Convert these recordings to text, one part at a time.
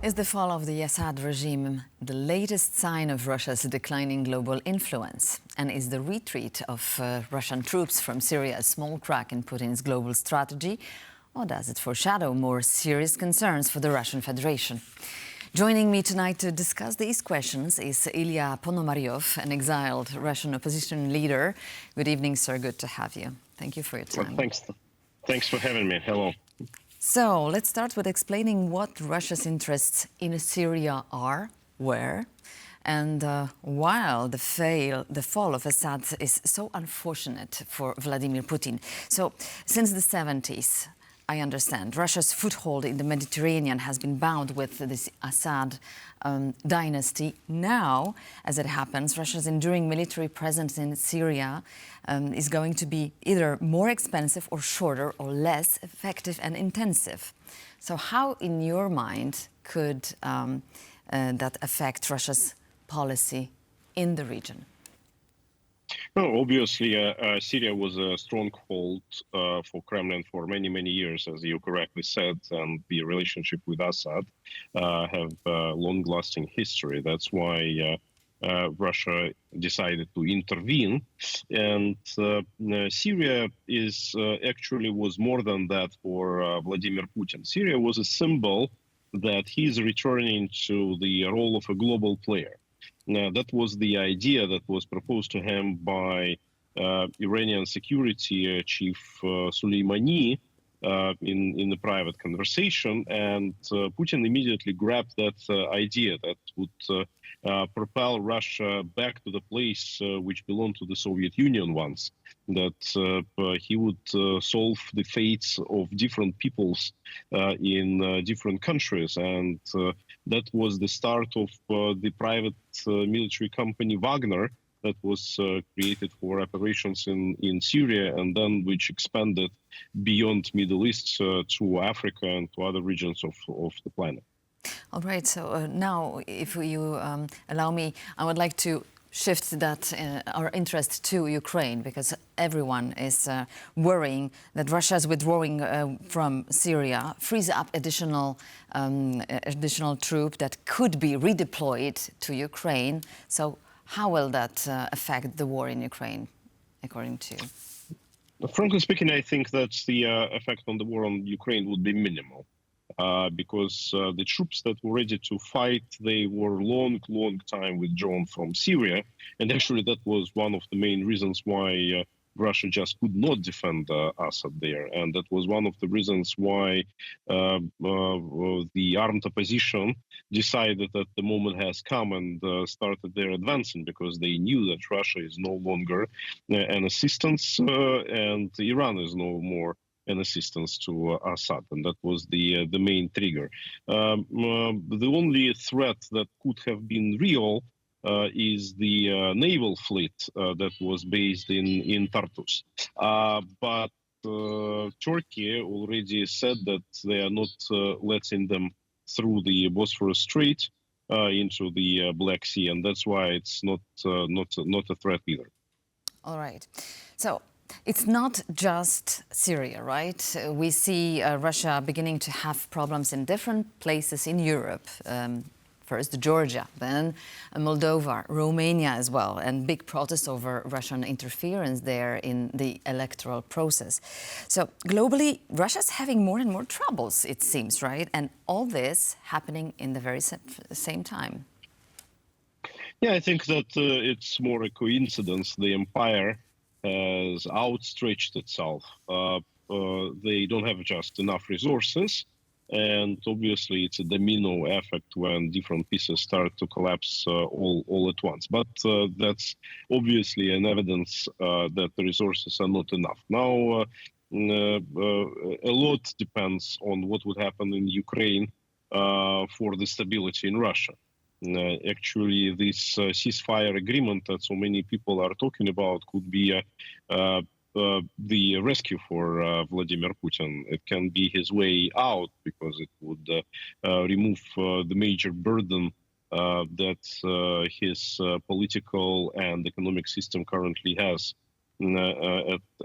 Is the fall of the Assad regime the latest sign of Russia's declining global influence? And is the retreat of Russian troops from Syria a small crack in Putin's global strategy? Or does it foreshadow more serious concerns for the Russian Federation? Joining me tonight to discuss these questions is Ilya Ponomaryov, an exiled Russian opposition leader. Good evening, sir. Good to have you. Thank you for your time. Well, thanks for having me. Hello. So let's start with explaining what Russia's interests in Syria were, and while the fall of Assad is so unfortunate for Vladimir Putin. So since the 70s, I understand, Russia's foothold in the Mediterranean has been bound with this Assad dynasty. Now, as it happens, Russia's enduring military presence in Syria is going to be either more expensive or shorter or less effective and intensive. So how, in your mind, could that affect Russia's policy in the region? Well, obviously, Syria was a stronghold for Kremlin for many, many years, as you correctly said, and the relationship with Assad have a long-lasting history. That's why Russia decided to intervene, and Syria actually was more than that for Vladimir Putin. Syria was a symbol that he's returning to the role of a global player. Now, that was the idea that was proposed to him by Iranian security chief Soleimani in the private conversation, and Putin immediately grabbed that idea that would propel Russia back to the place which belonged to the Soviet Union once, that he would solve the fates of different peoples in different countries. And that was the start of the private military company Wagner that was created for operations in Syria, and then which expanded beyond Middle East to Africa and to other regions of the planet. All right, so now, if you allow me, I would like to shift that our interest to Ukraine, because everyone is worrying that Russia's withdrawing from Syria frees up additional troop that could be redeployed to Ukraine. So how will that affect the war in Ukraine, according to you? Frankly speaking, I think that the effect on the war on Ukraine would be minimal. Because the troops that were ready to fight, they were long time withdrawn from Syria. And actually, that was one of the main reasons why Russia just could not defend Assad there. And that was one of the reasons why the armed opposition decided that the moment has come and started their advancing, because they knew that Russia is no longer an assistance and Iran is no more an assistance to Assad, and that was the main trigger. The only threat that could have been real is the naval fleet that was based in Tartus. But Turkey already said that they are not letting them through the Bosphorus Strait into the Black Sea, and that's why it's not a threat either. All right. So it's not just Syria, right? We see Russia beginning to have problems in different places in Europe. First Georgia, then Moldova, Romania as well, and big protests over Russian interference there in the electoral process. So globally, Russia's having more and more troubles, it seems, right? And all this happening in the very same time. Yeah, I think that it's more a coincidence. The empire has outstretched itself. They don't have just enough resources, and obviously it's a domino effect when different pieces start to collapse all at once. But that's obviously an evidence that the resources are not enough. Now, a lot depends on what would happen in Ukraine for the stability in Russia. Actually, this ceasefire agreement that so many people are talking about could be the rescue for Vladimir Putin. It can be his way out, because it would remove the major burden that his political and economic system currently has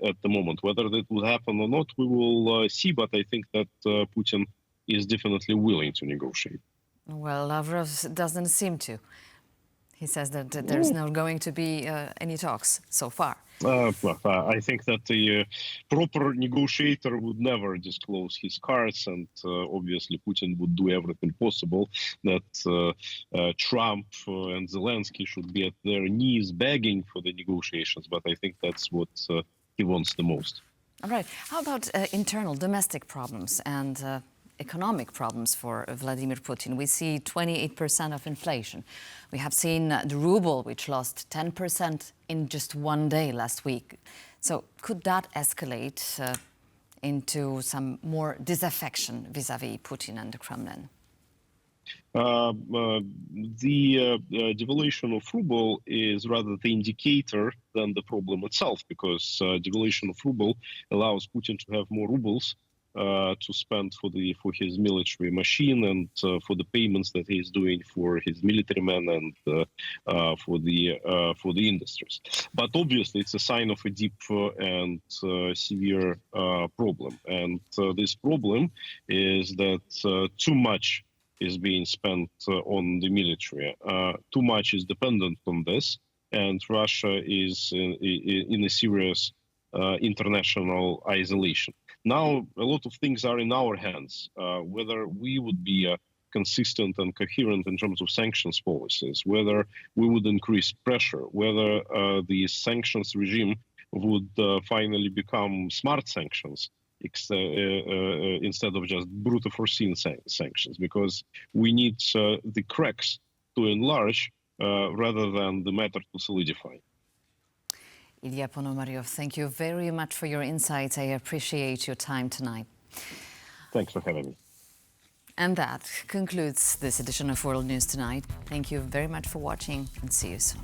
at the moment. Whether that will happen or not, we will see, but I think that Putin is definitely willing to negotiate. Well, Lavrov doesn't seem to. He says that there's not going to be any talks so far. I think that the proper negotiator would never disclose his cards, and obviously Putin would do everything possible that Trump and Zelensky should be at their knees begging for the negotiations. But I think that's what he wants the most. All right. How about internal domestic problems and economic problems for Vladimir Putin? We see 28% of inflation. We have seen the ruble, which lost 10% in just one day last week. So could that escalate into some more disaffection vis-à-vis Putin and the Kremlin? The devaluation of ruble is rather the indicator than the problem itself, because devaluation of ruble allows Putin to have more rubles to spend for his military machine and for the payments that he is doing for his military men and for the industries. But obviously, it's a sign of a deep and severe problem. And this problem is that too much is being spent on the military. Too much is dependent on this, and Russia is in a serious international isolation. Now, a lot of things are in our hands, whether we would be consistent and coherent in terms of sanctions policies, whether we would increase pressure, whether the sanctions regime would finally become smart sanctions instead of just brute force sanctions, because we need the cracks to enlarge rather than the matter to solidify. Ilya Ponomaryov, thank you very much for your insights. I appreciate your time tonight. Thanks for having me. And that concludes this edition of World News Tonight. Thank you very much for watching, and see you soon.